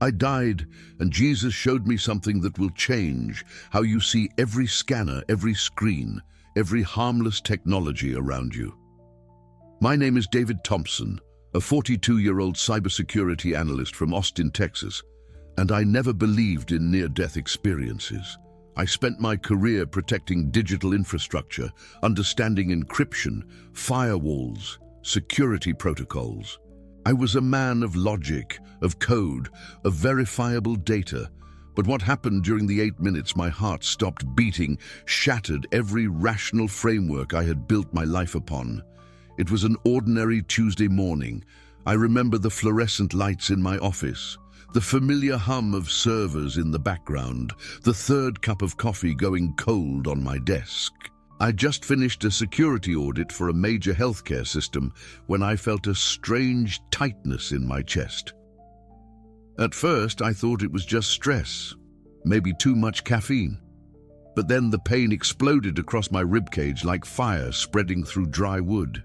I died, and Jesus showed me something that will change how you see every scanner, every screen, every harmless technology around you. My name is David Thompson, a 42-year-old cybersecurity analyst from Austin, Texas, and I never believed in near-death experiences. I spent my career protecting digital infrastructure, understanding encryption, firewalls, security protocols. I was a man of logic, of code, of verifiable data. But what happened during the 8 minutes my heart stopped beating shattered every rational framework I had built my life upon. It was an ordinary Tuesday morning. I remember the fluorescent lights in my office, the familiar hum of servers in the background, the third cup of coffee going cold on my desk. I just finished a security audit for a major healthcare system when I felt a strange tightness in my chest. At first, I thought it was just stress, maybe too much caffeine. But then the pain exploded across my ribcage like fire spreading through dry wood.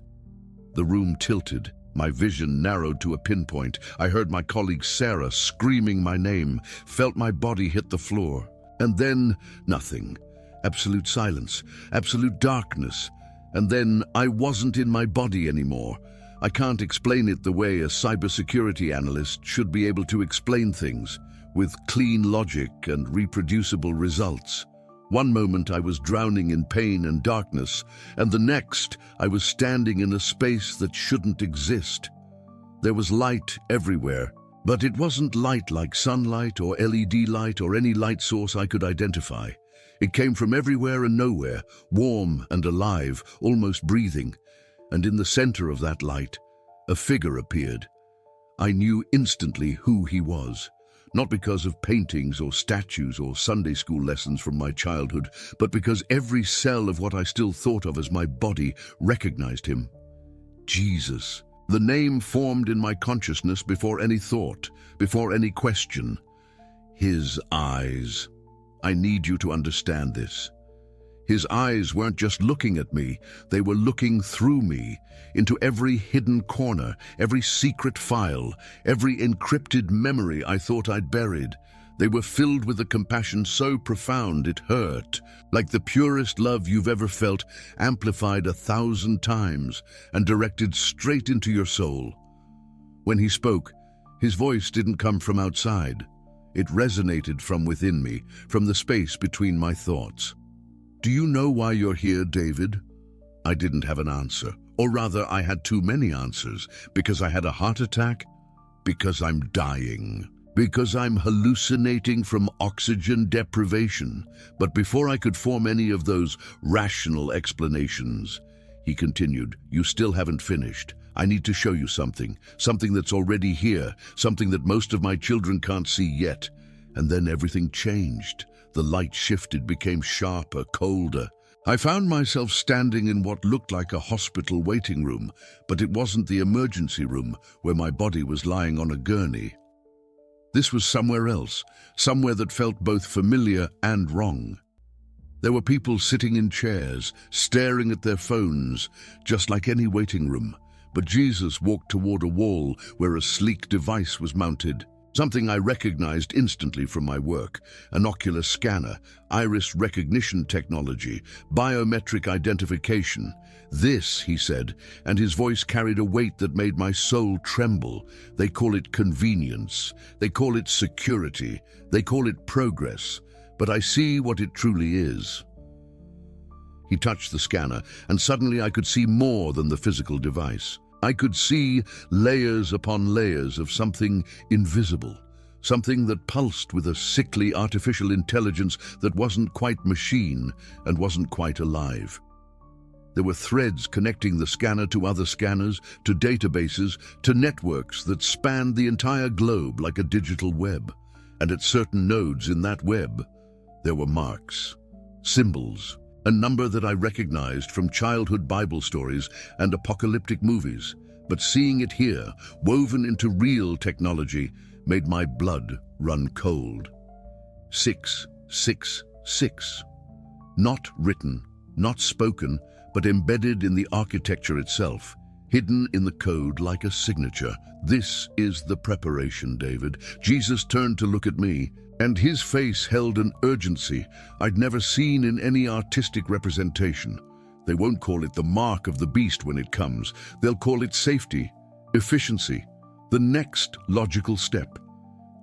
The room tilted, my vision narrowed to a pinpoint. I heard my colleague Sarah screaming my name, felt my body hit the floor. And then, nothing. Absolute silence, absolute darkness. And then I wasn't in my body anymore. I can't explain it the way a cybersecurity analyst should be able to explain things, with clean logic and reproducible results. One moment I was drowning in pain and darkness, and the next I was standing in a space that shouldn't exist. There was light everywhere, but it wasn't light like sunlight or LED light or any light source I could identify. It came from everywhere and nowhere, warm and alive, almost breathing. And in the center of that light, a figure appeared. I knew instantly who he was. Not because of paintings or statues or Sunday school lessons from my childhood, but because every cell of what I still thought of as my body recognized him. Jesus. The name formed in my consciousness before any thought, before any question. His eyes. I need you to understand this. His eyes weren't just looking at me, they were looking through me, into every hidden corner, every secret file, every encrypted memory I thought I'd buried. They were filled with a compassion so profound it hurt, like the purest love you've ever felt, amplified 1,000 times and directed straight into your soul. When he spoke, his voice didn't come from outside. It resonated from within me, from the space between my thoughts. Do you know why you're here, David? I didn't have an answer. Or rather, I had too many answers. Because I had a heart attack? Because I'm dying. Because I'm hallucinating from oxygen deprivation. But before I could form any of those rational explanations, he continued, you still haven't finished. I need to show you something that's already here, something that most of my children can't see yet. And then everything changed. The light shifted, became sharper, colder. I found myself standing in what looked like a hospital waiting room, but it wasn't the emergency room where my body was lying on a gurney. This was somewhere else, somewhere that felt both familiar and wrong. There were people sitting in chairs, staring at their phones, just like any waiting room. But Jesus walked toward a wall where a sleek device was mounted. Something I recognized instantly from my work, an ocular scanner, iris recognition technology, biometric identification. This, he said, and his voice carried a weight that made my soul tremble. They call it convenience. They call it security. They call it progress. But I see what it truly is. He touched the scanner, and suddenly I could see more than the physical device. I could see layers upon layers of something invisible, something that pulsed with a sickly artificial intelligence that wasn't quite machine and wasn't quite alive. There were threads connecting the scanner to other scanners, to databases, to networks that spanned the entire globe like a digital web. And at certain nodes in that web, there were marks, symbols, a number that I recognized from childhood Bible stories and apocalyptic movies. But seeing it here, woven into real technology, made my blood run cold. 666. Not written, not spoken, but embedded in the architecture itself. hidden in the code like a signature. This is the preparation, David. Jesus turned to look at me, and his face held an urgency I'd never seen in any artistic representation. They won't call it the mark of the beast when it comes. They'll call it safety, efficiency, the next logical step.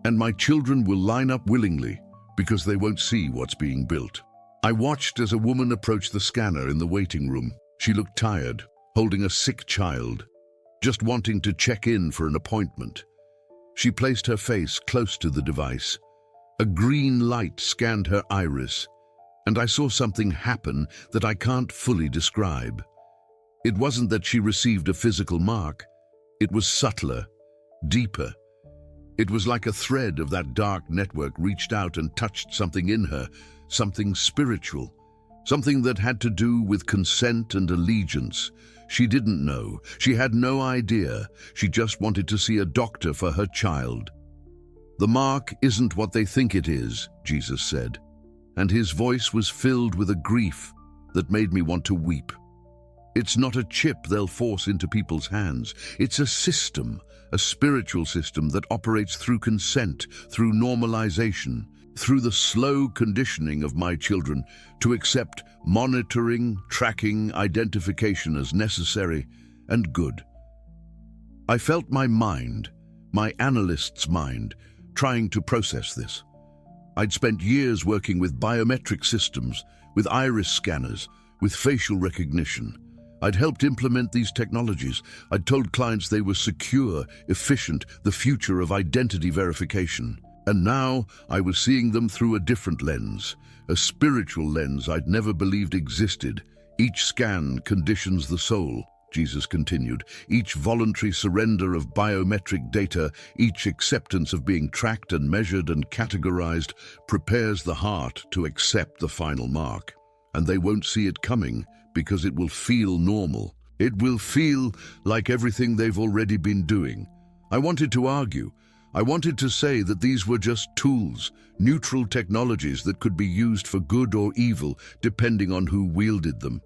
And my children will line up willingly because they won't see what's being built. I watched as a woman approached the scanner in the waiting room. She looked tired, holding a sick child, just wanting to check in for an appointment. She placed her face close to the device. A green light scanned her iris, and I saw something happen that I can't fully describe. It wasn't that she received a physical mark. It was subtler, deeper. It was like a thread of that dark network reached out and touched something in her, something spiritual, something that had to do with consent and allegiance. She didn't know. She had no idea. She just wanted to see a doctor for her child. "The mark isn't what they think it is," Jesus said, and his voice was filled with a grief that made me want to weep. "It's not a chip they'll force into people's hands. It's a system, a spiritual system that operates through consent, through normalization, through the slow conditioning of my children to accept monitoring, tracking, identification as necessary and good." I felt my mind, my analyst's mind, trying to process this. I'd spent years working with biometric systems, with iris scanners, with facial recognition. I'd helped implement these technologies. I'd told clients they were secure, efficient, the future of identity verification. And now I was seeing them through a different lens, a spiritual lens I'd never believed existed. "Each scan conditions the soul," Jesus continued. "Each voluntary surrender of biometric data, each acceptance of being tracked and measured and categorized prepares the heart to accept the final mark. And they won't see it coming because it will feel normal. It will feel like everything they've already been doing." I wanted to argue. I wanted to say that these were just tools, neutral technologies that could be used for good or evil, depending on who wielded them.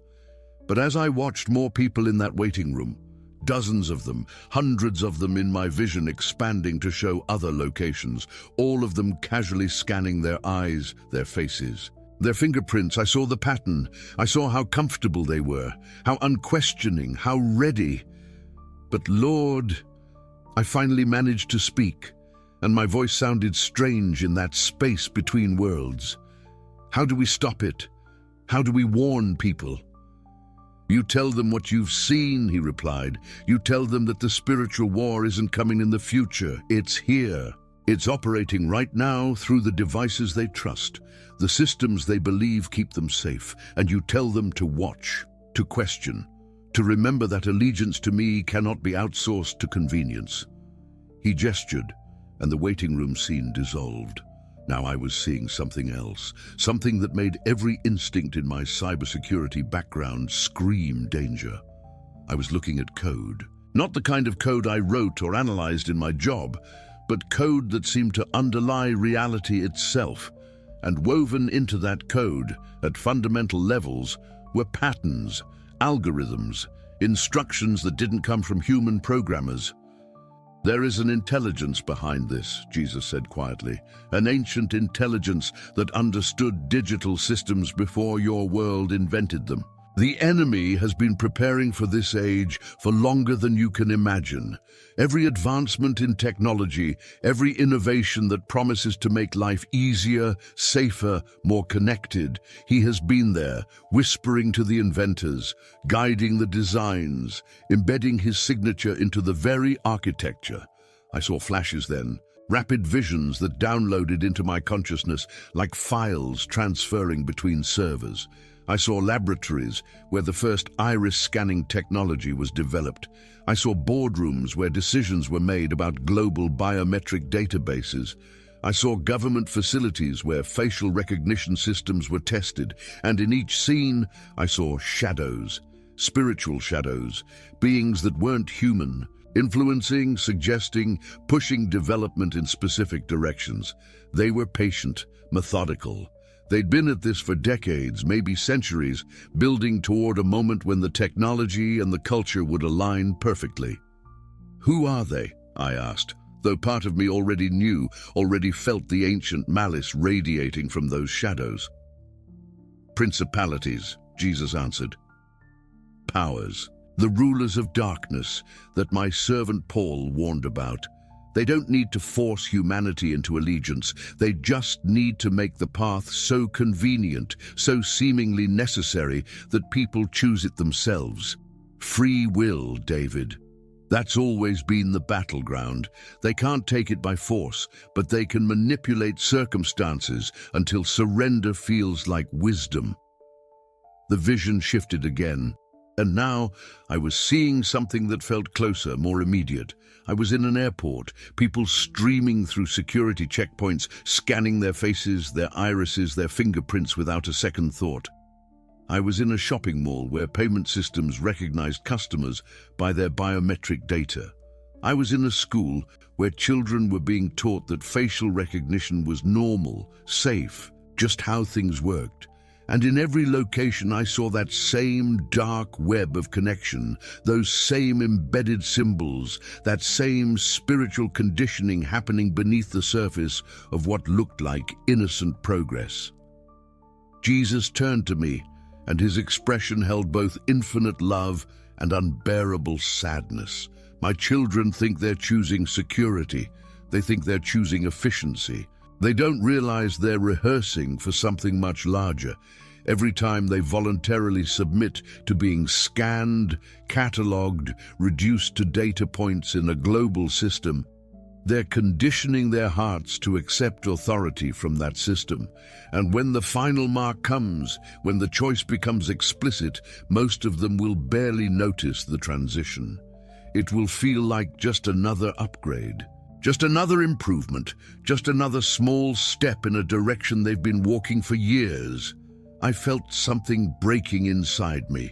But as I watched more people in that waiting room, dozens of them, hundreds of them in my vision expanding to show other locations, all of them casually scanning their eyes, their faces, their fingerprints, I saw the pattern. I saw how comfortable they were, how unquestioning, how ready. But Lord, I finally managed to speak, and my voice sounded strange in that space between worlds. "How do we stop it? How do we warn people?" "You tell them what you've seen," he replied. "You tell them that the spiritual war isn't coming in the future. It's here. It's operating right now through the devices they trust, the systems they believe keep them safe. And you tell them to watch, to question, to remember that allegiance to me cannot be outsourced to convenience." He gestured, and the waiting room scene dissolved. Now I was seeing something else, something that made every instinct in my cybersecurity background scream danger. I was looking at code. Not the kind of code I wrote or analyzed in my job, but code that seemed to underlie reality itself. And woven into that code, at fundamental levels, were patterns, algorithms, instructions that didn't come from human programmers. "There is an intelligence behind this," Jesus said quietly, "an ancient intelligence that understood digital systems before your world invented them. The enemy has been preparing for this age for longer than you can imagine. Every advancement in technology, every innovation that promises to make life easier, safer, more connected, he has been there, whispering to the inventors, guiding the designs, embedding his signature into the very architecture." I saw flashes then, rapid visions that downloaded into my consciousness like files transferring between servers. I saw laboratories where the first iris scanning technology was developed. I saw boardrooms where decisions were made about global biometric databases. I saw government facilities where facial recognition systems were tested. And in each scene, I saw shadows, spiritual shadows, beings that weren't human, influencing, suggesting, pushing development in specific directions. They were patient, methodical. They'd been at this for decades, maybe centuries, building toward a moment when the technology and the culture would align perfectly. "Who are they?" I asked, though part of me already knew, already felt the ancient malice radiating from those shadows. "Principalities," Jesus answered. "Powers, the rulers of darkness that my servant Paul warned about. They don't need to force humanity into allegiance. They just need to make the path so convenient, so seemingly necessary, that people choose it themselves. Free will, David. That's always been the battleground. They can't take it by force, but they can manipulate circumstances until surrender feels like wisdom." The vision shifted again. And now I was seeing something that felt closer, more immediate. I was in an airport, people streaming through security checkpoints, scanning their faces, their irises, their fingerprints without a second thought. I was in a shopping mall where payment systems recognized customers by their biometric data. I was in a school where children were being taught that facial recognition was normal, safe, just how things worked. And in every location I saw that same dark web of connection, those same embedded symbols, that same spiritual conditioning happening beneath the surface of what looked like innocent progress. Jesus turned to me, and his expression held both infinite love and unbearable sadness. "My children think they're choosing security. They think they're choosing efficiency. They don't realize they're rehearsing for something much larger. Every time they voluntarily submit to being scanned, catalogued, reduced to data points in a global system, they're conditioning their hearts to accept authority from that system. And when the final mark comes, when the choice becomes explicit, most of them will barely notice the transition. It will feel like just another upgrade. Just another improvement, just another small step in a direction they've been walking for years." I felt something breaking inside me.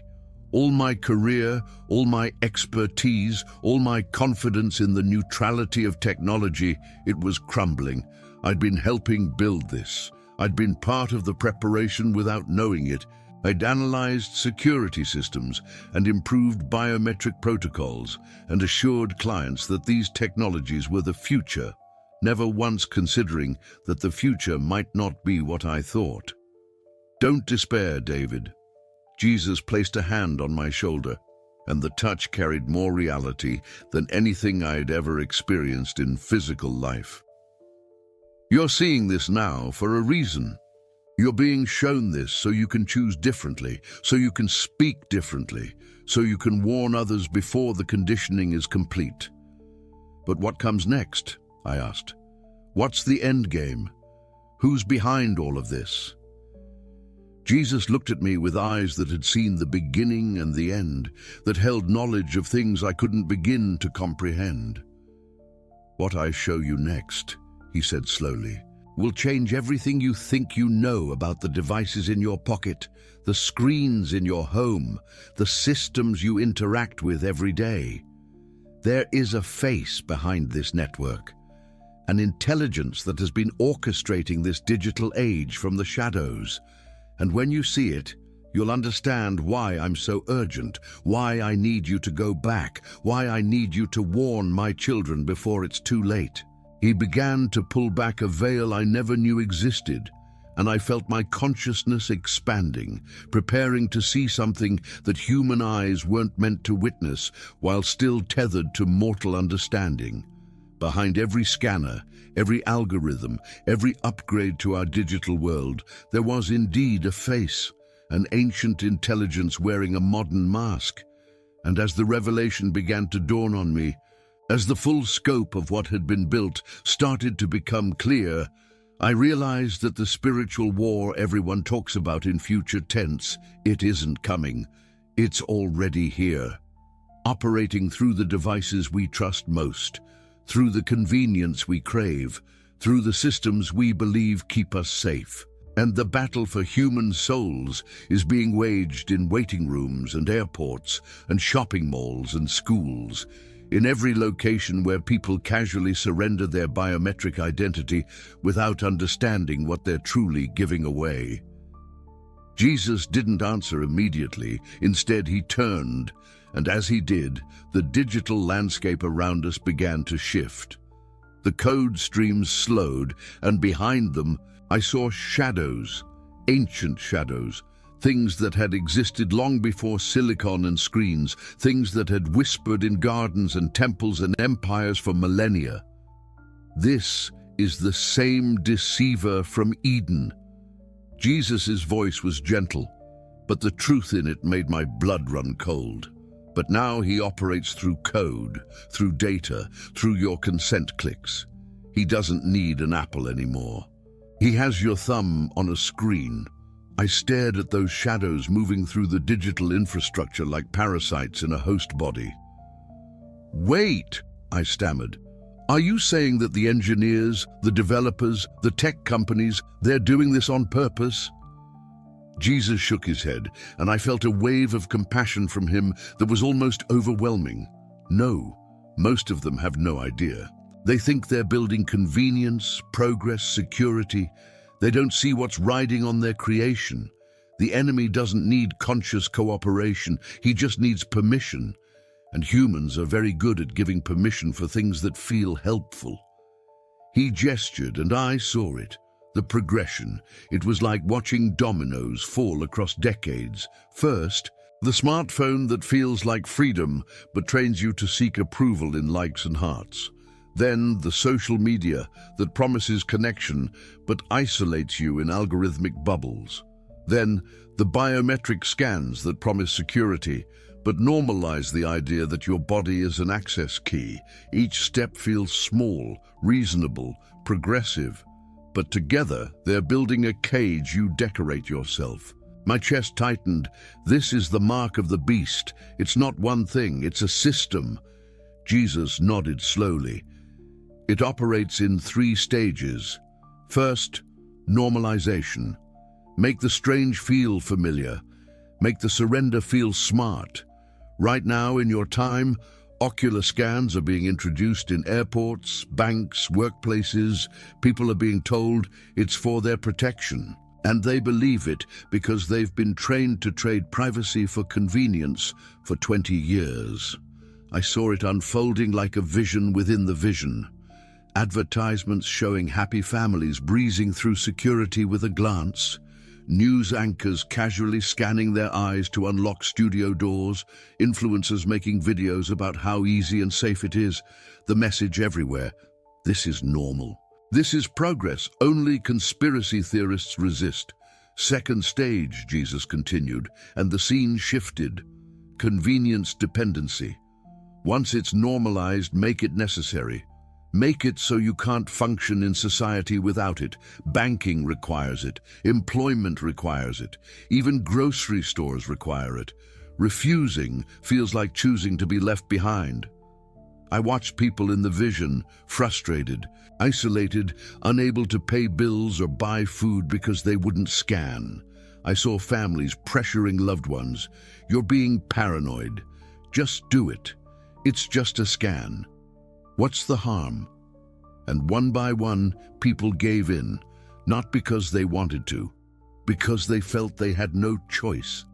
All my career, all my expertise, all my confidence in the neutrality of technology, it was crumbling. I'd been helping build this. I'd been part of the preparation without knowing it. I'd analyzed security systems and improved biometric protocols and assured clients that these technologies were the future, never once considering that the future might not be what I thought. "Don't despair, David." Jesus placed a hand on my shoulder, and the touch carried more reality than anything I'd ever experienced in physical life. "You're seeing this now for a reason. You're being shown this so you can choose differently, so you can speak differently, so you can warn others before the conditioning is complete." "But what comes next?" I asked. "What's the end game? Who's behind all of this?" Jesus looked at me with eyes that had seen the beginning and the end, that held knowledge of things I couldn't begin to comprehend. "What I show you next," he said slowly, "will change everything you think you know about the devices in your pocket, the screens in your home, the systems you interact with every day. There is a face behind this network, an intelligence that has been orchestrating this digital age from the shadows. And when you see it, you'll understand why I'm so urgent, why I need you to go back, why I need you to warn my children before it's too late." He began to pull back a veil I never knew existed, and I felt my consciousness expanding, preparing to see something that human eyes weren't meant to witness while still tethered to mortal understanding. Behind every scanner, every algorithm, every upgrade to our digital world, there was indeed a face, an ancient intelligence wearing a modern mask. And as the revelation began to dawn on me, as the full scope of what had been built started to become clear, I realized that the spiritual war everyone talks about in future tense, it isn't coming. It's already here, operating through the devices we trust most, through the convenience we crave, through the systems we believe keep us safe. And the battle for human souls is being waged in waiting rooms and airports and shopping malls and schools. in every location where people casually surrender their biometric identity without understanding what they're truly giving away. Jesus didn't answer immediately. Instead, he turned, and as he did, the digital landscape around us began to shift. The code streams slowed, and behind them, I saw shadows, ancient shadows, things that had existed long before silicon and screens, things that had whispered in gardens and temples and empires for millennia. This is the same deceiver from Eden. Jesus' voice was gentle, but the truth in it made my blood run cold. But now he operates through code, through data, through your consent clicks. He doesn't need an apple anymore. He has your thumb on a screen. I stared at those shadows moving through the digital infrastructure like parasites in a host body. "Wait," I stammered. "Are you saying that the engineers, the developers, the tech companies, they're doing this on purpose?" Jesus shook his head, and I felt a wave of compassion from him that was almost overwhelming. No, most of them have no idea. They think they're building convenience, progress, security. They don't see what's riding on their creation. The enemy doesn't need conscious cooperation. He just needs permission. And humans are very good at giving permission for things that feel helpful. He gestured, and I saw it. The progression. It was like watching dominoes fall across decades. First, the smartphone that feels like freedom, but trains you to seek approval in likes and hearts. Then the social media that promises connection, but isolates you in algorithmic bubbles. Then the biometric scans that promise security, but normalize the idea that your body is an access key. Each step feels small, reasonable, progressive. But together, they're building a cage you decorate yourself. My chest tightened. This is the mark of the beast. It's not one thing, it's a system. Jesus nodded slowly. It operates in 3 stages. First, normalization. Make the strange feel familiar. Make the surrender feel smart. Right now, in your time, Ocular scans are being introduced in airports, banks, workplaces. People are being told it's for their protection. And they believe it because they've been trained to trade privacy for convenience for 20 years. I saw it unfolding like a vision within the vision. Advertisements showing happy families breezing through security with a glance. News anchors casually scanning their eyes to unlock studio doors. Influencers making videos about how easy and safe it is. The message everywhere: this is normal. This is progress. Only conspiracy theorists resist. Second stage, Jesus continued, and the scene shifted. Convenience dependency. Once it's normalized, make it necessary. Make it so you can't function in society without it. Banking requires it. Employment requires it. Even grocery stores require it. Refusing feels like choosing to be left behind. I watched people in the vision, frustrated, isolated, unable to pay bills or buy food because they wouldn't scan. I saw families pressuring loved ones. You're being paranoid. Just do it. It's just a scan. What's the harm? And one by one, people gave in, not because they wanted to, because they felt they had no choice.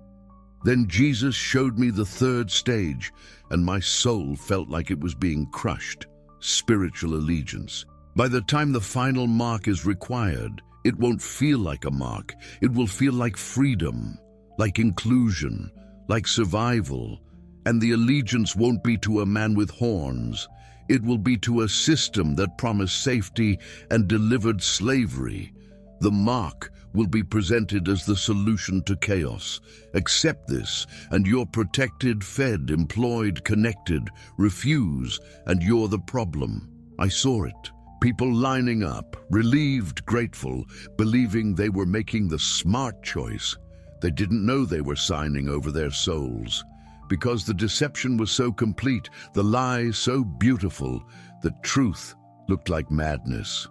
Then Jesus showed me the 3rd stage, and my soul felt like it was being crushed. Spiritual allegiance. By the time the final mark is required, it won't feel like a mark. It will feel like freedom, like inclusion, like survival. And the allegiance won't be to a man with horns. It will be to a system that promised safety and delivered slavery. The mark will be presented as the solution to chaos. Accept this, and you're protected, fed, employed, connected. Refuse, and you're the problem. I saw it. People lining up, relieved, grateful, believing they were making the smart choice. They didn't know they were signing over their souls. Because the deception was so complete, the lie so beautiful, the truth looked like madness.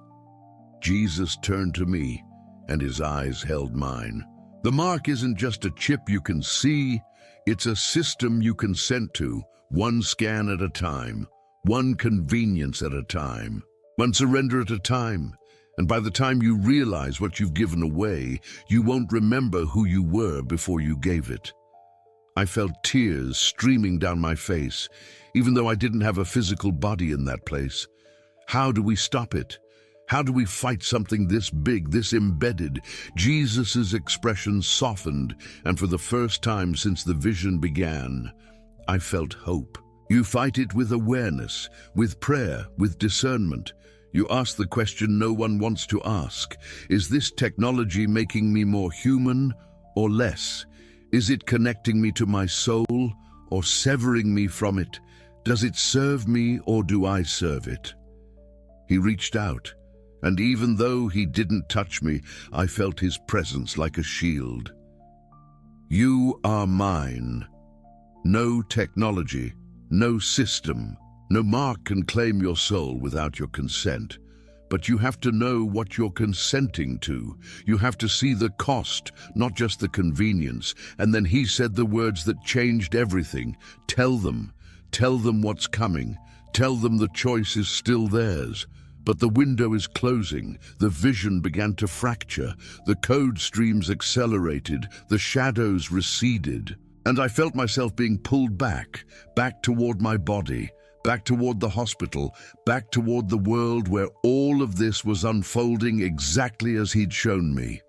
Jesus turned to me, and his eyes held mine. The mark isn't just a chip you can see, it's a system you consent to, one scan at a time, one convenience at a time, one surrender at a time. And by the time you realize what you've given away, you won't remember who you were before you gave it. I felt tears streaming down my face, even though I didn't have a physical body in that place. How do we stop it? How do we fight something this big, this embedded? Jesus' expression softened, and for the first time since the vision began, I felt hope. You fight it with awareness, with prayer, with discernment. You ask the question no one wants to ask. Is this technology making me more human or less? Is it connecting me to my soul or severing me from it? Does it serve me or do I serve it? He reached out, and even though he didn't touch me, I felt his presence like a shield. You are mine. No technology, no system, no mark can claim your soul without your consent. But you have to know what you're consenting to. You have to see the cost, not just the convenience. And then he said the words that changed everything. Tell them what's coming. Tell them the choice is still theirs. But the window is closing. The vision began to fracture. The code streams accelerated. The shadows receded. And I felt myself being pulled back toward my body, back toward the hospital, back toward the world where all of this was unfolding exactly as he'd shown me.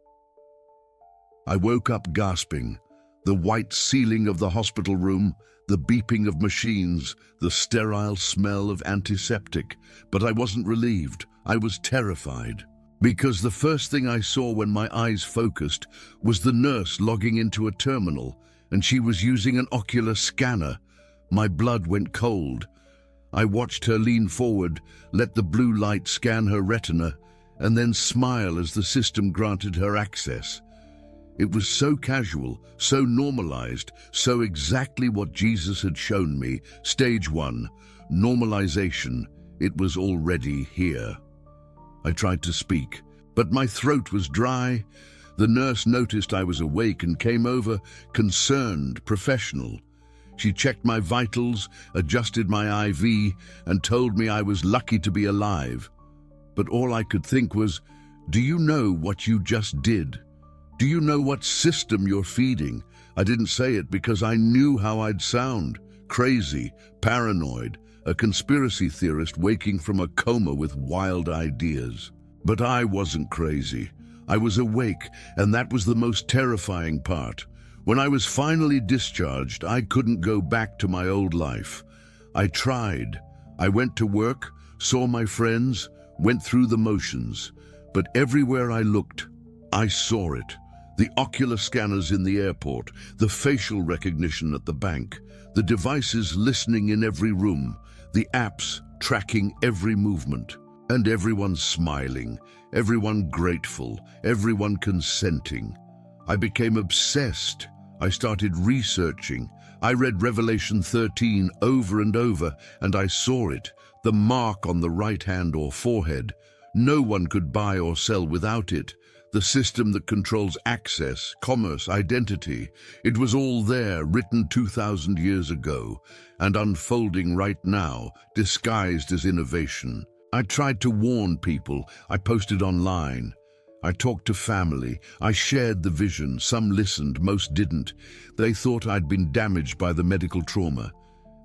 I woke up gasping. The white ceiling of the hospital room, the beeping of machines, the sterile smell of antiseptic. But I wasn't relieved. I was terrified. Because the first thing I saw when my eyes focused was the nurse logging into a terminal, and she was using an ocular scanner. My blood went cold. I watched her lean forward, let the blue light scan her retina, and then smile as the system granted her access. It was so casual, so normalized, so exactly what Jesus had shown me. Stage 1, normalization. It was already here. I tried to speak, but my throat was dry. The nurse noticed I was awake and came over, concerned, professional. She checked my vitals, adjusted my IV, and told me I was lucky to be alive. But all I could think was, do you know what you just did? Do you know what system you're feeding? I didn't say it because I knew how I'd sound. Crazy, paranoid, a conspiracy theorist waking from a coma with wild ideas. But I wasn't crazy. I was awake, and that was the most terrifying part. When I was finally discharged, I couldn't go back to my old life. I tried. I went to work, saw my friends, went through the motions. But everywhere I looked, I saw it. The ocular scanners in the airport, the facial recognition at the bank, the devices listening in every room, the apps tracking every movement. And everyone smiling, everyone grateful, everyone consenting. I became obsessed. I started researching. I read Revelation 13 over and over, and I saw it, the mark on the right hand or forehead. No one could buy or sell without it. The system that controls access, commerce, identity. It was all there, written 2,000 years ago, and unfolding right now, disguised as innovation. I tried to warn people. I posted online. I talked to family. I shared the vision. Some listened, most didn't. They thought I'd been damaged by the medical trauma.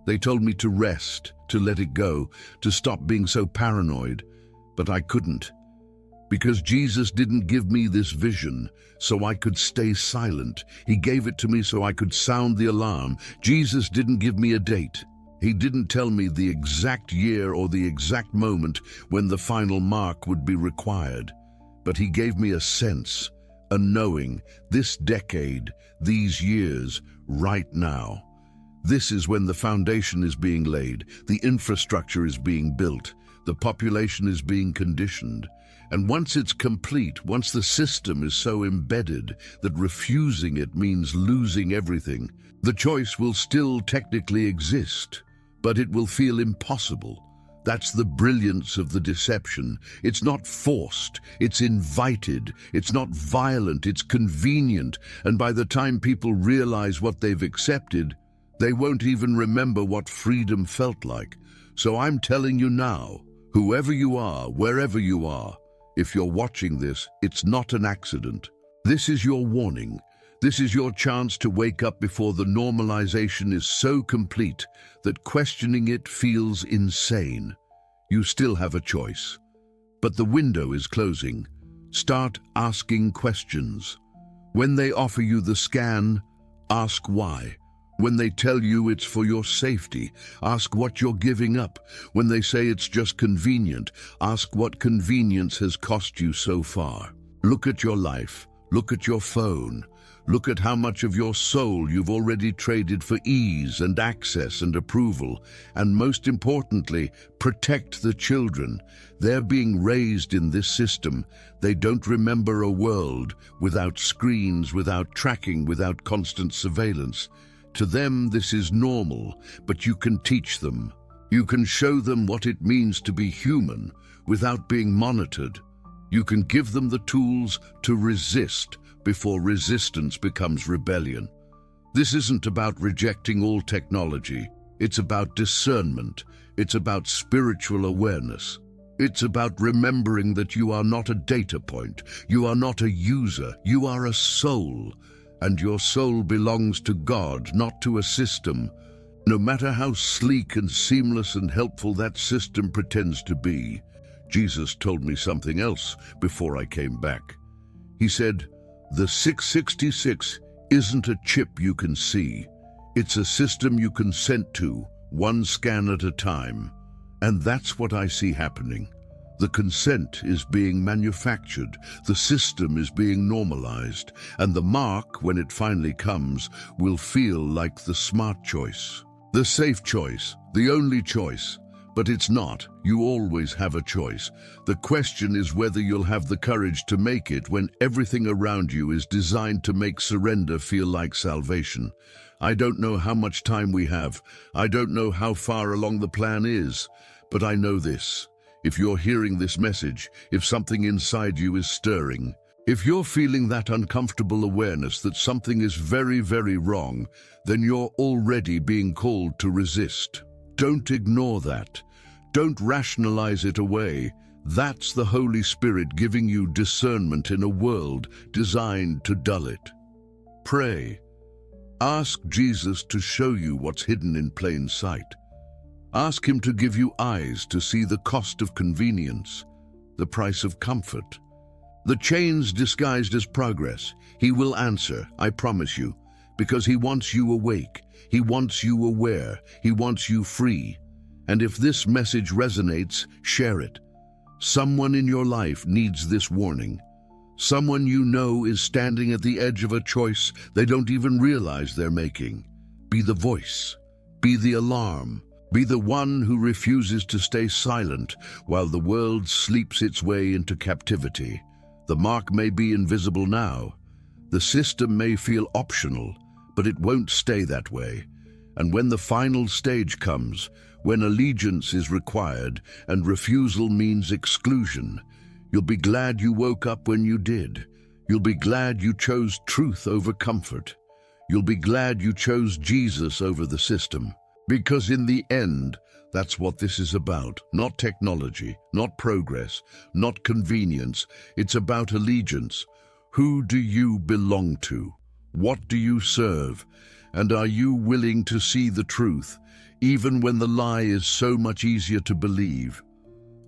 They told me to rest, to let it go, to stop being so paranoid. But I couldn't. Because Jesus didn't give me this vision so I could stay silent. He gave it to me so I could sound the alarm. Jesus didn't give me a date. He didn't tell me the exact year or the exact moment when the final mark would be required. But he gave me a sense, a knowing, this decade, these years, right now. This is when the foundation is being laid, the infrastructure is being built, the population is being conditioned. And once it's complete, once the system is so embedded that refusing it means losing everything, the choice will still technically exist, but it will feel impossible. That's the brilliance of the deception. It's not forced, it's invited, it's not violent, it's convenient, and by the time people realize what they've accepted, They won't even remember what freedom felt like. So I'm telling you now, whoever you are, wherever you are, if you're watching this, it's not an accident. This is your warning. This is your chance to wake up before the normalization is so complete that questioning it feels insane. You still have a choice. But the window is closing. Start asking questions. When they offer you the scan, ask why. When they tell you it's for your safety, ask what you're giving up. When they say it's just convenient, ask what convenience has cost you so far. Look at your life. Look at your phone. Look at how much of your soul you've already traded for ease and access and approval. And most importantly, protect the children. They're being raised in this system. They don't remember a world without screens, without tracking, without constant surveillance. To them, this is normal, but you can teach them. You can show them what it means to be human without being monitored. You can give them the tools to resist before resistance becomes rebellion. This isn't about rejecting all technology. It's about discernment. It's about spiritual awareness. It's about remembering that you are not a data point. You are not a user. You are a soul. And your soul belongs to God, not to a system. No matter how sleek and seamless and helpful that system pretends to be. Jesus told me something else before I came back. He said, the 666 isn't a chip you can see. It's a system you consent to, one scan at a time. And that's what I see happening. The consent is being manufactured, the system is being normalized, and the mark, when it finally comes, will feel like the smart choice. The safe choice, the only choice. But it's not. You always have a choice. The question is whether you'll have the courage to make it when everything around you is designed to make surrender feel like salvation. I don't know how much time we have. I don't know how far along the plan is. But I know this. If you're hearing this message, if something inside you is stirring, if you're feeling that uncomfortable awareness that something is very, very wrong, then you're already being called to resist. Don't ignore that. Don't rationalize it away. That's the Holy Spirit giving you discernment in a world designed to dull it. Pray. Ask Jesus to show you what's hidden in plain sight. Ask him to give you eyes to see the cost of convenience, the price of comfort. The chains disguised as progress. He will answer, I promise you, because he wants you awake. He wants you aware. He wants you free. And if this message resonates, share it. Someone in your life needs this warning. Someone you know is standing at the edge of a choice they don't even realize they're making. Be the voice. Be the alarm. Be the one who refuses to stay silent while the world sleeps its way into captivity. The mark may be invisible now. The system may feel optional, but it won't stay that way. And when the final stage comes, when allegiance is required and refusal means exclusion, you'll be glad you woke up when you did. You'll be glad you chose truth over comfort. You'll be glad you chose Jesus over the system. Because in the end, that's what this is about. Not technology, not progress, not convenience. It's about allegiance. Who do you belong to? What do you serve? And are you willing to see the truth, even when the lie is so much easier to believe?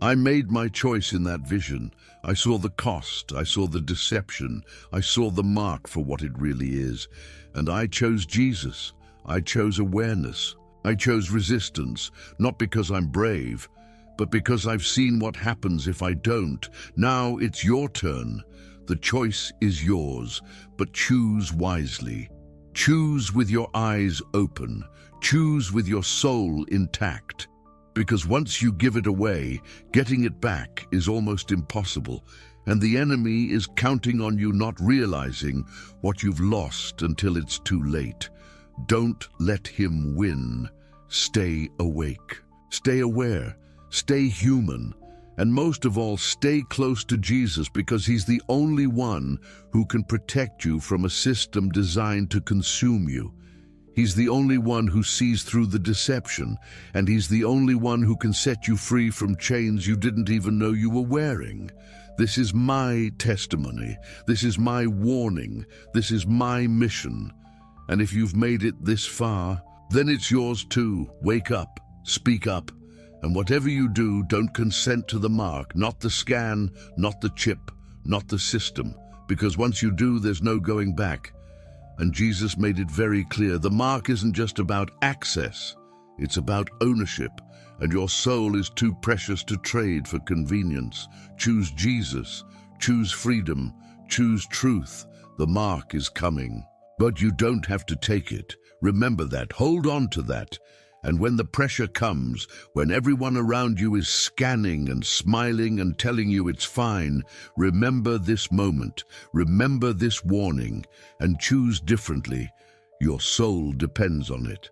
I made my choice in that vision. I saw the cost, I saw the deception, I saw the mark for what it really is. And I chose Jesus. I chose awareness. I chose resistance, not because I'm brave, but because I've seen what happens if I don't. Now it's your turn. The choice is yours, but choose wisely. Choose with your eyes open. Choose with your soul intact. Because once you give it away, getting it back is almost impossible, and the enemy is counting on you not realizing what you've lost until it's too late. Don't let him win. Stay awake. Stay aware. Stay human. And most of all, stay close to Jesus, because he's the only one who can protect you from a system designed to consume you. He's the only one who sees through the deception, and he's the only one who can set you free from chains you didn't even know you were wearing. This is my testimony. This is my warning. This is my mission. And if you've made it this far, then it's yours too. Wake up, speak up, and whatever you do, don't consent to the mark, not the scan, not the chip, not the system, because once you do, there's no going back. And Jesus made it very clear, the mark isn't just about access, it's about ownership, and your soul is too precious to trade for convenience. Choose Jesus, choose freedom, choose truth. The mark is coming. But you don't have to take it. Remember that, hold on to that. And when the pressure comes, when everyone around you is scanning and smiling and telling you it's fine, remember this moment, remember this warning, and choose differently. Your soul depends on it.